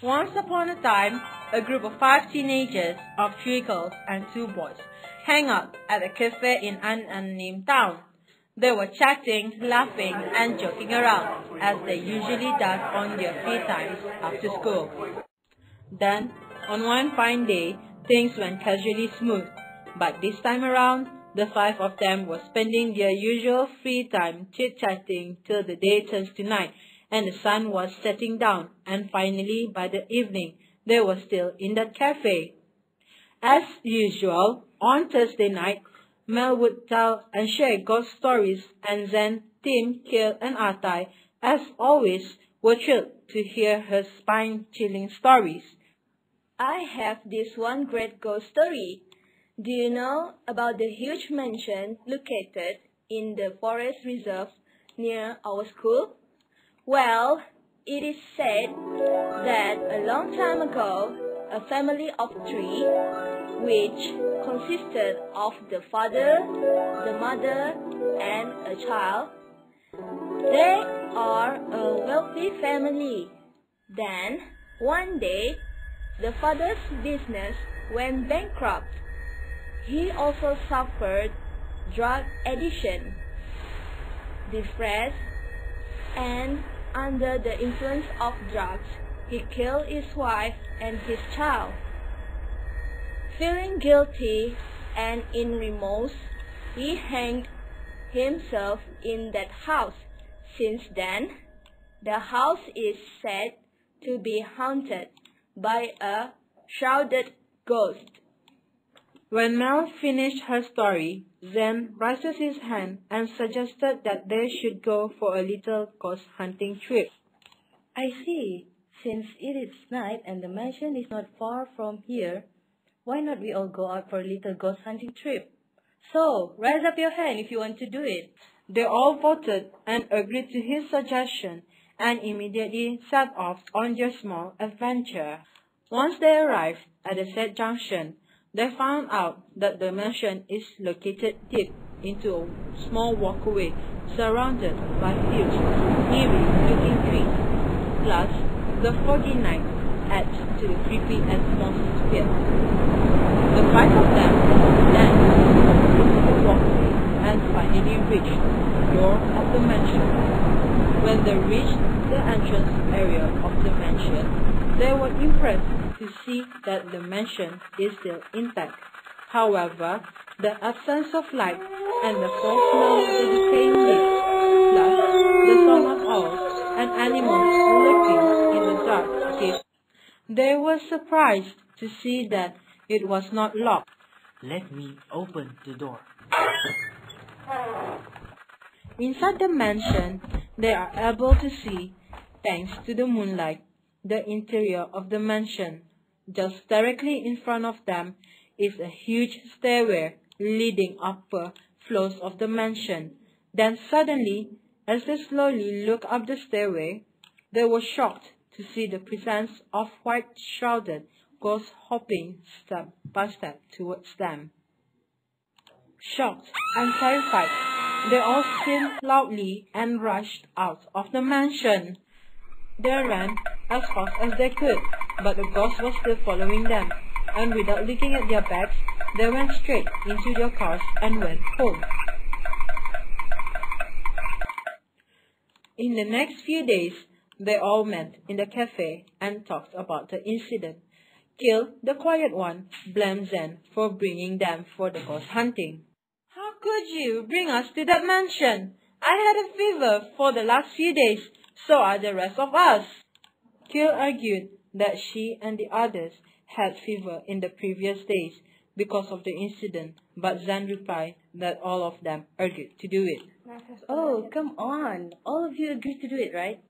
Once upon a time, a group of 5 teenagers of 3 girls and 2 boys hang out at a cafe in an unnamed town. They were chatting, laughing, and joking around, as they usually does on their free times after school. Then, on one fine day, things went casually smooth, but this time around, the 5 of them were spending their usual free time chit-chatting till the day turns to night, and the sun was setting down, and finally, by the evening, they were still in that cafe. As usual, on Thursday night, Mel would tell and share ghost stories, and Zen, Tim, Kale, and Atai, as always, were thrilled to hear her spine-chilling stories. I have this one great ghost story. Do you know about the huge mansion located in the forest reserve near our school? Well, it is said that a long time ago, a family of 3, which consisted of the father, the mother, and a child, they are a wealthy family. Then, one day, the father's business went bankrupt. He also suffered drug addiction, depressed, and under the influence of drugs, he killed his wife and his child. Feeling guilty and in remorse, he hanged himself in that house. Since then, the house is said to be haunted by a shrouded ghost. When Mel finished her story, Zen raises his hand and suggested that they should go for a little ghost hunting trip. I see. Since it is night and the mansion is not far from here, why not we all go out for a little ghost hunting trip? So, raise up your hand if you want to do it. They all voted and agreed to his suggestion and immediately set off on their small adventure. Once they arrived at the said junction, they found out that the mansion is located deep into a small walkway surrounded by huge, eerie-looking trees. Plus, the foggy night adds to the creepy atmosphere. The 5 of them then took the walkway and finally reached the door of the mansion. When they reached the entrance area of the mansion, they were impressed to see that the mansion is still intact. However, the absence of light and the foul smell of the decaying leaves, plus the song of owls and animals lurking in the dark cave, they were surprised to see that it was not locked. Let me open the door. Inside the mansion, they are able to see, thanks to the moonlight, the interior of the mansion. Just directly in front of them is a huge stairway leading upper floors of the mansion. Then suddenly, as they slowly look up the stairway, they were shocked to see the presence of white-shrouded ghosts hopping step by step towards them. Shocked and terrified, they all screamed loudly and rushed out of the mansion. They ran as fast as they could, but the ghost was still following them, and without looking at their backs, they went straight into their cars and went home. In the next few days, they all met in the cafe and talked about the incident. Kale, the quiet one, blamed Zen for bringing them for the ghost hunting. "How could you bring us to that mansion? I had a fever for the last few days, so are the rest of us." Kale argued that she and the others had fever in the previous days, because of the incident, but Zan replied that all of them agreed to do it. Oh, come on. All of you agreed to do it, right?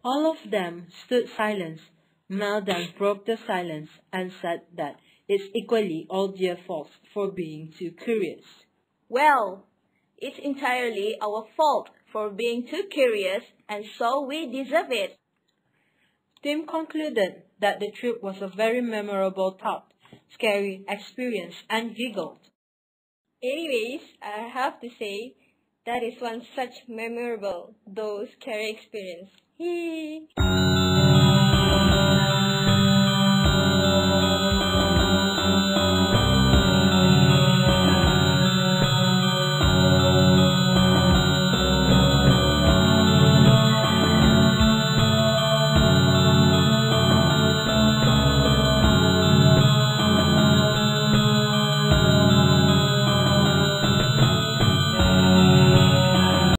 All of them stood silent. Mel then broke the silence and said that it's equally all their fault for being too curious. Well, it's entirely our fault for being too curious, and so we deserve it. Tim concluded that the trip was a very memorable thought, scary experience, and giggled. Anyways, I have to say, that is one such memorable, though scary experience. Hee!